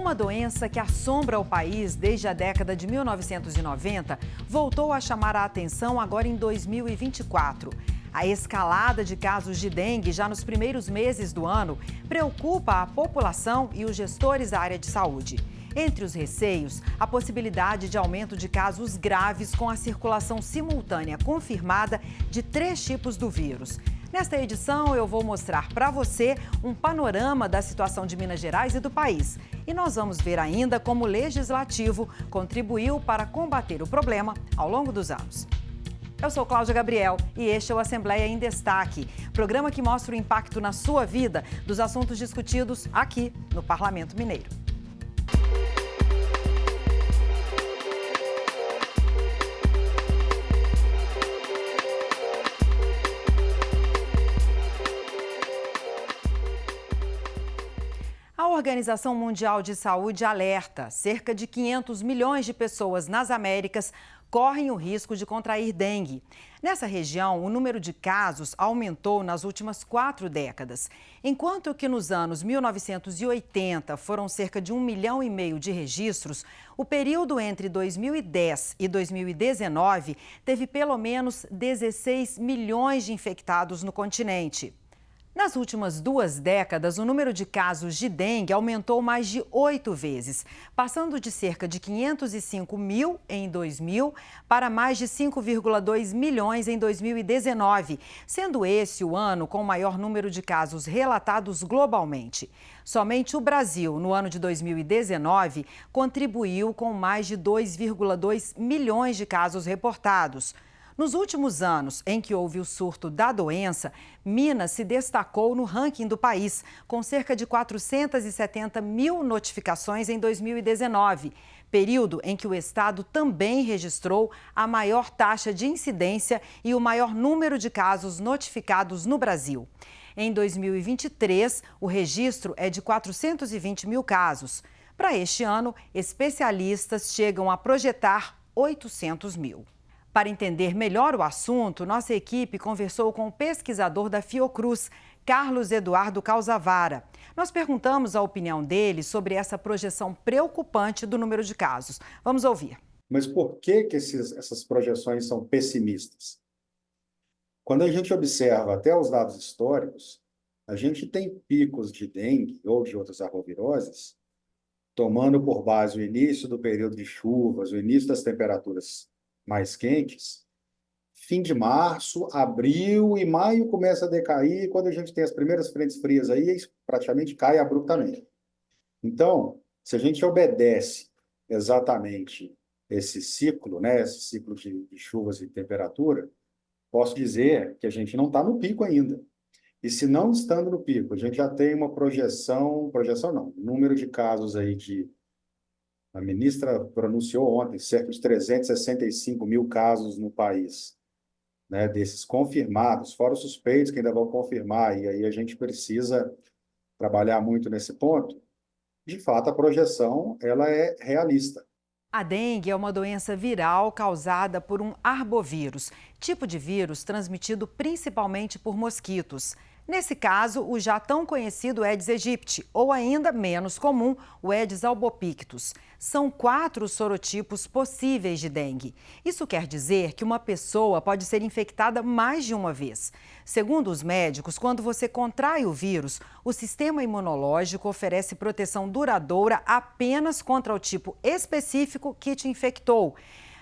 Uma doença que assombra o país desde a década de 1990 voltou a chamar a atenção agora em 2024. A escalada de casos de dengue já nos primeiros meses do ano preocupa a população e os gestores da área de saúde. Entre os receios, a possibilidade de aumento de casos graves com a circulação simultânea confirmada de 3 tipos do vírus. Nesta edição, eu vou mostrar para você um panorama da situação de Minas Gerais e do país. E nós vamos ver ainda como o Legislativo contribuiu para combater o problema ao longo dos anos. Eu sou Cláudia Gabriel e este é o Assembleia em Destaque, programa que mostra o impacto na sua vida dos assuntos discutidos aqui no Parlamento Mineiro. A Organização Mundial de Saúde alerta: cerca de 500 milhões de pessoas nas Américas correm o risco de contrair dengue. Nessa região, o número de casos aumentou nas últimas 4 décadas. Enquanto que nos anos 1980 foram cerca de 1,5 milhão de registros, o período entre 2010 e 2019 teve pelo menos 16 milhões de infectados no continente. Nas últimas 2 décadas, o número de casos de dengue aumentou mais de 8 vezes, passando de cerca de 505 mil em 2000 para mais de 5,2 milhões em 2019, sendo esse o ano com o maior número de casos relatados globalmente. Somente o Brasil, no ano de 2019, contribuiu com mais de 2,2 milhões de casos reportados. Nos últimos anos em que houve o surto da doença, Minas se destacou no ranking do país, com cerca de 470 mil notificações em 2019, período em que o estado também registrou a maior taxa de incidência e o maior número de casos notificados no Brasil. Em 2023, o registro é de 420 mil casos. Para este ano, especialistas chegam a projetar 800 mil. Para entender melhor o assunto, nossa equipe conversou com o pesquisador da Fiocruz, Carlos Eduardo Calzavara. Nós perguntamos a opinião dele sobre essa projeção preocupante do número de casos. Vamos ouvir. Mas por que essas projeções são pessimistas? Quando a gente observa até os dados históricos, a gente tem picos de dengue ou de outras arboviroses, tomando por base o início do período de chuvas, o início das temperaturas mais quentes, fim de março, abril e maio começa a decair, e quando a gente tem as primeiras frentes frias aí, praticamente cai abruptamente. Então, se a gente obedece exatamente esse ciclo, né, esse ciclo de chuvas e temperatura, posso dizer que a gente não está no pico ainda. E se não estando no pico, a gente já tem uma projeção não, número de casos aí a ministra pronunciou ontem cerca de 365 mil casos no país, né, desses confirmados, fora os suspeitos que ainda vão confirmar, e aí a gente precisa trabalhar muito nesse ponto. De fato, a projeção ela é realista. A dengue é uma doença viral causada por um arbovírus, tipo de vírus transmitido principalmente por mosquitos. Nesse caso, o já tão conhecido Aedes aegypti, ou ainda menos comum, o Aedes albopictus. São 4 sorotipos possíveis de dengue. Isso quer dizer que uma pessoa pode ser infectada mais de uma vez. Segundo os médicos, quando você contrai o vírus, o sistema imunológico oferece proteção duradoura apenas contra o tipo específico que te infectou.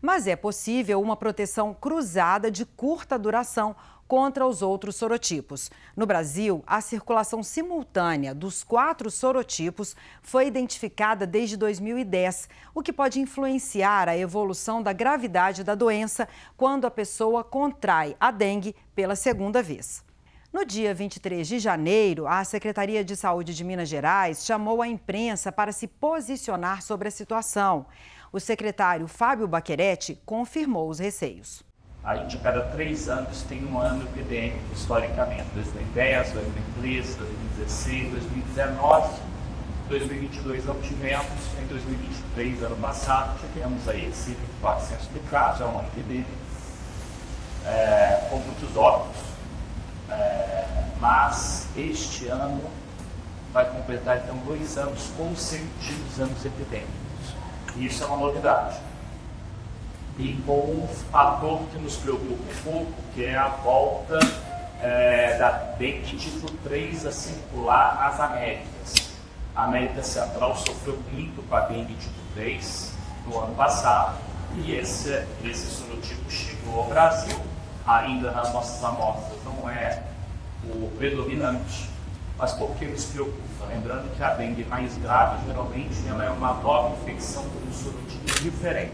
Mas é possível uma proteção cruzada de curta duração contra os outros sorotipos. No Brasil, a circulação simultânea dos 4 sorotipos foi identificada desde 2010, o que pode influenciar a evolução da gravidade da doença quando a pessoa contrai a dengue pela segunda vez. No dia 23 de janeiro, a Secretaria de Saúde de Minas Gerais chamou a imprensa para se posicionar sobre a situação. O secretário Fábio Baccheretti confirmou os receios. A gente, a cada 3 anos, tem um ano epidêmico, historicamente. 2010, 2013, 2016, 2019, 2022 não tivemos. Em 2023, ano passado, tivemos aí cerca de 400 mil casos, é um ano epidêmico, com muitos óbitos. Mas este ano vai completar então 2 anos consecutivos anos epidêmicos. Isso é uma novidade. E com um fator que nos preocupa um pouco, que é a volta da dengue tipo 3 a circular às Américas. A América Central sofreu muito com a dengue tipo 3 no ano passado, e esse sorotipo chegou ao Brasil, ainda nas nossas amostras não é o predominante, mas por que nos preocupa? Lembrando que a dengue mais grave, geralmente, ela é uma nova infecção com um sorotipo diferente.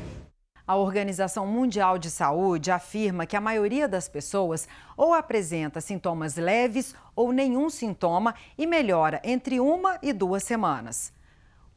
A Organização Mundial de Saúde afirma que a maioria das pessoas ou apresenta sintomas leves ou nenhum sintoma e melhora entre 1 e 2 semanas.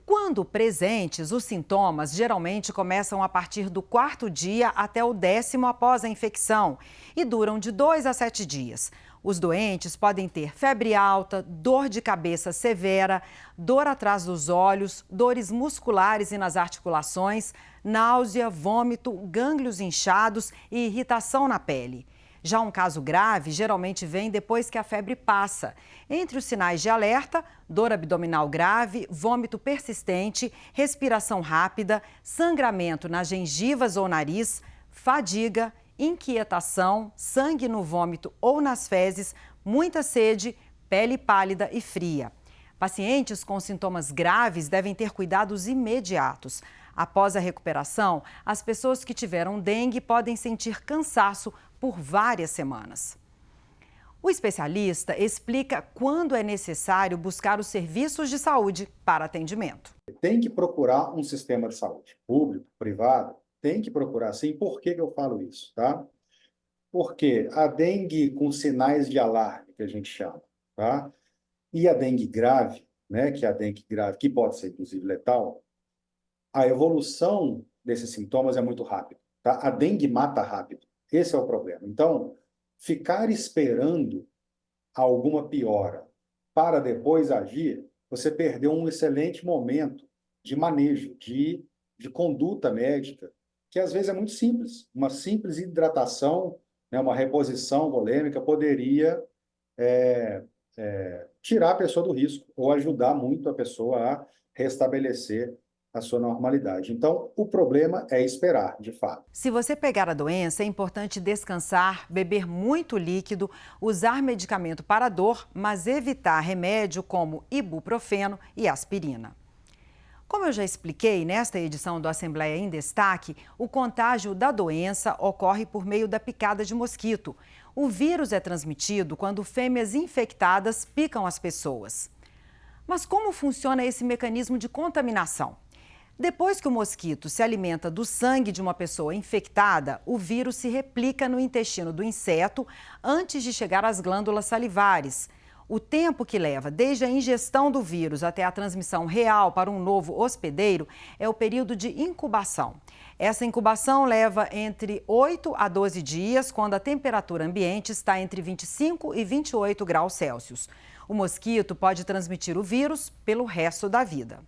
Quando presentes, os sintomas geralmente começam a partir do 4º dia até o 10º após a infecção e duram de 2 a 7 dias. Os doentes podem ter febre alta, dor de cabeça severa, dor atrás dos olhos, dores musculares e nas articulações, náusea, vômito, gânglios inchados e irritação na pele. Já um caso grave geralmente vem depois que a febre passa. Entre os sinais de alerta, dor abdominal grave, vômito persistente, respiração rápida, sangramento nas gengivas ou nariz, fadiga, inquietação, sangue no vômito ou nas fezes, muita sede, pele pálida e fria. Pacientes com sintomas graves devem ter cuidados imediatos. Após a recuperação, as pessoas que tiveram dengue podem sentir cansaço por várias semanas. O especialista explica quando é necessário buscar os serviços de saúde para atendimento. Tem que procurar um sistema de saúde, público, privado, tem que procurar sim. Por que eu falo isso, tá? Porque a dengue com sinais de alarme, que a gente chama, tá? E a dengue grave, né, que é a dengue grave, que pode ser inclusive letal, a evolução desses sintomas é muito rápida, tá? A dengue mata rápido, esse é o problema. Então, ficar esperando alguma piora para depois agir, você perdeu um excelente momento de manejo, de conduta médica, que às vezes é muito simples. Uma simples hidratação, né, uma reposição volêmica poderia tirar a pessoa do risco ou ajudar muito a pessoa a restabelecer a sua normalidade. Então, o problema é esperar, de fato. Se você pegar a doença, é importante descansar, beber muito líquido, usar medicamento para dor, mas evitar remédio como ibuprofeno e aspirina. Como eu já expliquei nesta edição do Assembleia em Destaque, o contágio da doença ocorre por meio da picada de mosquito. O vírus é transmitido quando fêmeas infectadas picam as pessoas. Mas como funciona esse mecanismo de contaminação? Depois que o mosquito se alimenta do sangue de uma pessoa infectada, o vírus se replica no intestino do inseto antes de chegar às glândulas salivares. O tempo que leva desde a ingestão do vírus até a transmissão real para um novo hospedeiro é o período de incubação. Essa incubação leva entre 8 a 12 dias, quando a temperatura ambiente está entre 25 e 28 graus Celsius. O mosquito pode transmitir o vírus pelo resto da vida.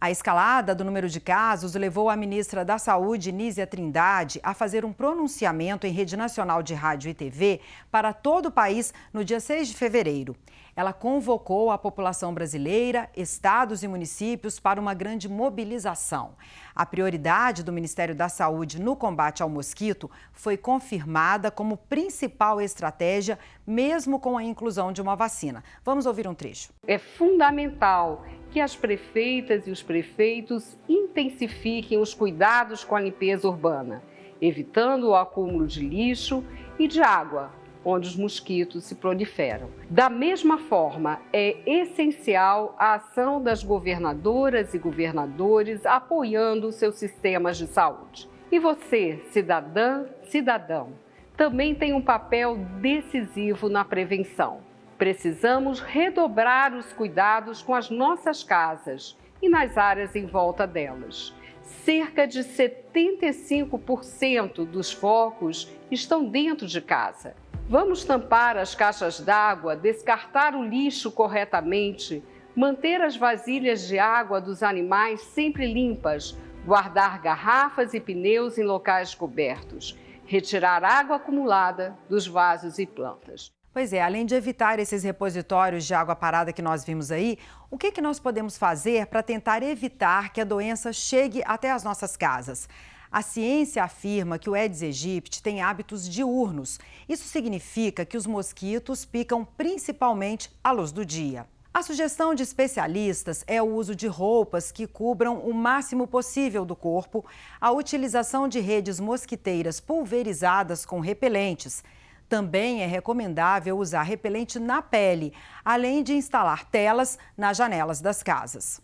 A escalada do número de casos levou a ministra da Saúde, Nízia Trindade, a fazer um pronunciamento em rede nacional de rádio e TV para todo o país no dia 6 de fevereiro. Ela convocou a população brasileira, estados e municípios para uma grande mobilização. A prioridade do Ministério da Saúde no combate ao mosquito foi confirmada como principal estratégia, mesmo com a inclusão de uma vacina. Vamos ouvir um trecho. É fundamental que as prefeitas e os prefeitos intensifiquem os cuidados com a limpeza urbana, evitando o acúmulo de lixo e de água, onde os mosquitos se proliferam. Da mesma forma, é essencial a ação das governadoras e governadores apoiando seus sistemas de saúde. E você, cidadã, cidadão, também tem um papel decisivo na prevenção. Precisamos redobrar os cuidados com as nossas casas e nas áreas em volta delas. Cerca de 75% dos focos estão dentro de casa. Vamos tampar as caixas d'água, descartar o lixo corretamente, manter as vasilhas de água dos animais sempre limpas, guardar garrafas e pneus em locais cobertos, retirar água acumulada dos vasos e plantas. Pois é, além de evitar esses repositórios de água parada que nós vimos aí, o que nós podemos fazer para tentar evitar que a doença chegue até as nossas casas? A ciência afirma que o Aedes aegypti tem hábitos diurnos. Isso significa que os mosquitos picam principalmente à luz do dia. A sugestão de especialistas é o uso de roupas que cubram o máximo possível do corpo, a utilização de redes mosquiteiras pulverizadas com repelentes. Também é recomendável usar repelente na pele, além de instalar telas nas janelas das casas.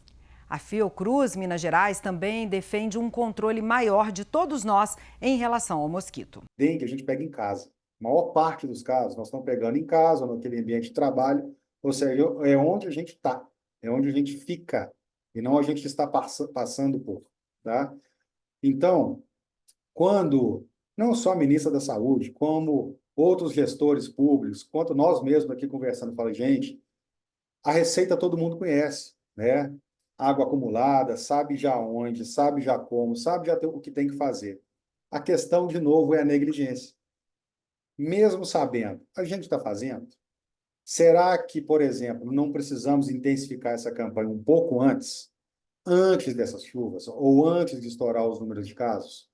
A Fiocruz, Minas Gerais, também defende um controle maior de todos nós em relação ao mosquito. Dengue a gente pega em casa. A maior parte dos casos nós estamos pegando em casa, naquele ambiente de trabalho, ou seja, é onde a gente está, é onde a gente fica, e não a gente está passando por, tá? Então, quando não só a ministra da Saúde, como outros gestores públicos, quanto nós mesmos aqui conversando, fala, gente, a receita todo mundo conhece, né? Água acumulada, sabe já onde, sabe já como, sabe já o que tem que fazer. A questão, de novo, é a negligência. Mesmo sabendo, a gente está fazendo? Será que, por exemplo, não precisamos intensificar essa campanha um pouco antes dessas chuvas, ou antes de estourar os números de casos?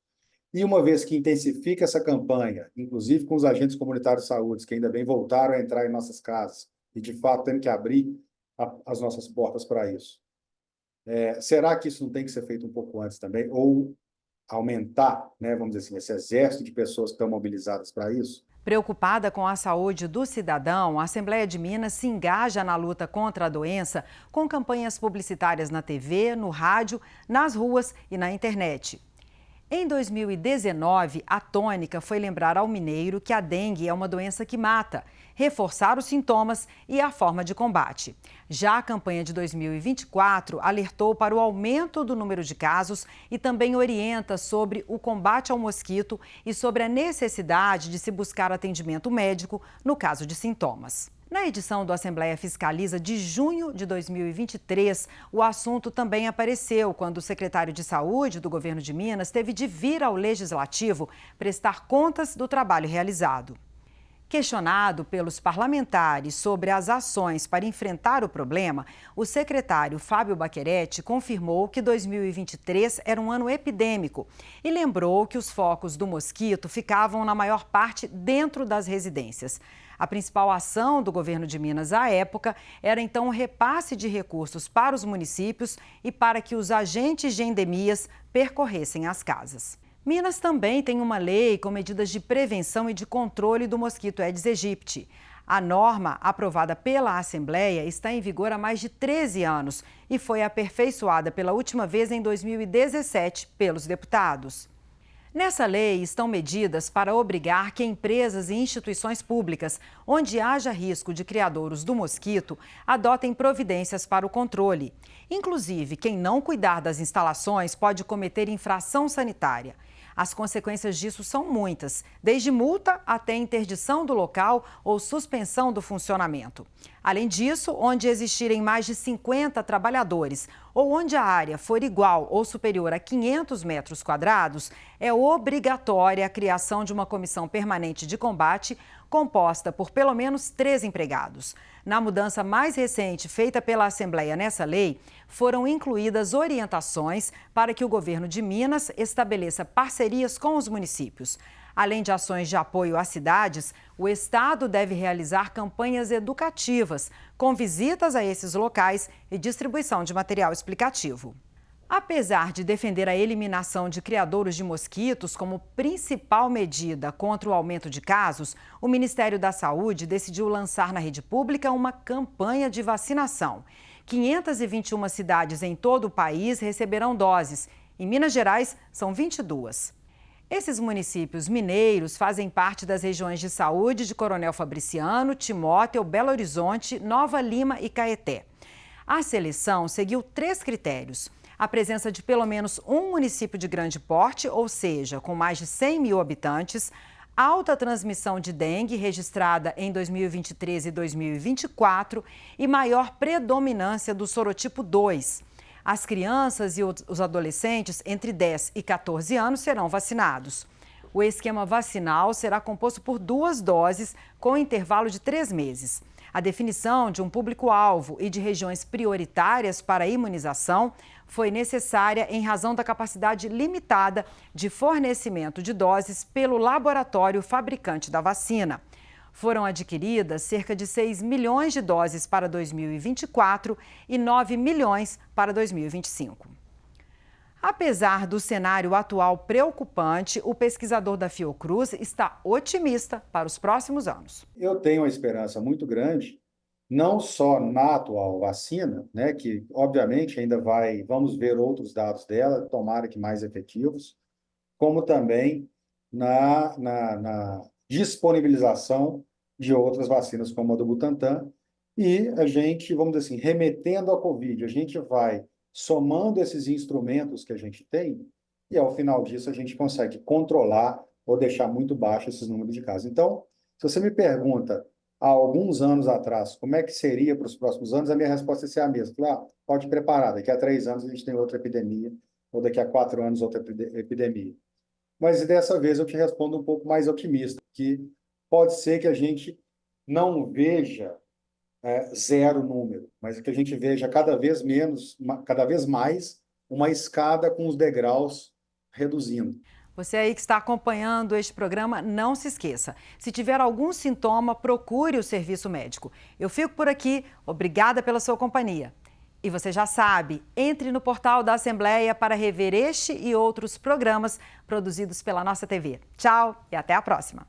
E uma vez que intensifica essa campanha, inclusive com os agentes comunitários de saúde, que ainda bem voltaram a entrar em nossas casas, e de fato temos que abrir as nossas portas para isso. Será que isso não tem que ser feito um pouco antes também? Ou aumentar, né, vamos dizer assim, esse exército de pessoas que estão mobilizadas para isso? Preocupada com a saúde do cidadão, a Assembleia de Minas se engaja na luta contra a doença com campanhas publicitárias na TV, no rádio, nas ruas e na internet. Em 2019, a tônica foi lembrar ao mineiro que a dengue é uma doença que mata, reforçar os sintomas e a forma de combate. Já a campanha de 2024 alertou para o aumento do número de casos e também orienta sobre o combate ao mosquito e sobre a necessidade de se buscar atendimento médico no caso de sintomas. Na edição do Assembleia Fiscaliza de junho de 2023, o assunto também apareceu quando o secretário de Saúde do governo de Minas teve de vir ao Legislativo prestar contas do trabalho realizado. Questionado pelos parlamentares sobre as ações para enfrentar o problema, o secretário Fábio Baccheretti confirmou que 2023 era um ano epidêmico e lembrou que os focos do mosquito ficavam na maior parte dentro das residências. A principal ação do governo de Minas à época era então o repasse de recursos para os municípios e para que os agentes de endemias percorressem as casas. Minas também tem uma lei com medidas de prevenção e de controle do mosquito Aedes aegypti. A norma, aprovada pela Assembleia, está em vigor há mais de 13 anos e foi aperfeiçoada pela última vez em 2017 pelos deputados. Nessa lei estão medidas para obrigar que empresas e instituições públicas, onde haja risco de criadouros do mosquito, adotem providências para o controle. Inclusive, quem não cuidar das instalações pode cometer infração sanitária. As consequências disso são muitas, desde multa até interdição do local ou suspensão do funcionamento. Além disso, onde existirem mais de 50 trabalhadores ou onde a área for igual ou superior a 500 metros quadrados, é obrigatória a criação de uma comissão permanente de combate composta por pelo menos 3 empregados. Na mudança mais recente feita pela Assembleia nessa lei, foram incluídas orientações para que o governo de Minas estabeleça parcerias com os municípios. Além de ações de apoio às cidades, o Estado deve realizar campanhas educativas, com visitas a esses locais e distribuição de material explicativo. Apesar de defender a eliminação de criadouros de mosquitos como principal medida contra o aumento de casos, o Ministério da Saúde decidiu lançar na rede pública uma campanha de vacinação. 521 cidades em todo o país receberão doses. Em Minas Gerais, são 22. Esses municípios mineiros fazem parte das regiões de saúde de Coronel Fabriciano, Timóteo, Belo Horizonte, Nova Lima e Caeté. A seleção seguiu 3 critérios: a presença de pelo menos um município de grande porte, ou seja, com mais de 100 mil habitantes, alta transmissão de dengue registrada em 2023 e 2024 e maior predominância do sorotipo 2. As crianças e os adolescentes entre 10 e 14 anos serão vacinados. O esquema vacinal será composto por 2 doses com intervalo de 3 meses. A definição de um público-alvo e de regiões prioritárias para a imunização foi necessária em razão da capacidade limitada de fornecimento de doses pelo laboratório fabricante da vacina. Foram adquiridas cerca de 6 milhões de doses para 2024 e 9 milhões para 2025. Apesar do cenário atual preocupante, o pesquisador da Fiocruz está otimista para os próximos anos. Eu tenho uma esperança muito grande, não só na atual vacina, né, que obviamente ainda vamos ver outros dados dela, tomara que mais efetivos, como também na disponibilização de outras vacinas, como a do Butantan, e a gente, vamos dizer assim, remetendo à Covid, a gente vai somando esses instrumentos que a gente tem, e ao final disso a gente consegue controlar ou deixar muito baixo esses números de casos. Então, se você me pergunta, há alguns anos atrás, como é que seria para os próximos anos, a minha resposta é ser a mesma. Pode preparar, daqui a 3 anos a gente tem outra epidemia, ou daqui a 4 anos outra epidemia. Mas dessa vez eu te respondo um pouco mais otimista, que pode ser que a gente não veja zero número, mas que a gente veja cada vez mais uma escada com os degraus reduzindo. Você aí que está acompanhando este programa, não se esqueça. Se tiver algum sintoma, procure o serviço médico. Eu fico por aqui. Obrigada pela sua companhia. E você já sabe, entre no portal da Assembleia para rever este e outros programas produzidos pela nossa TV. Tchau e até a próxima.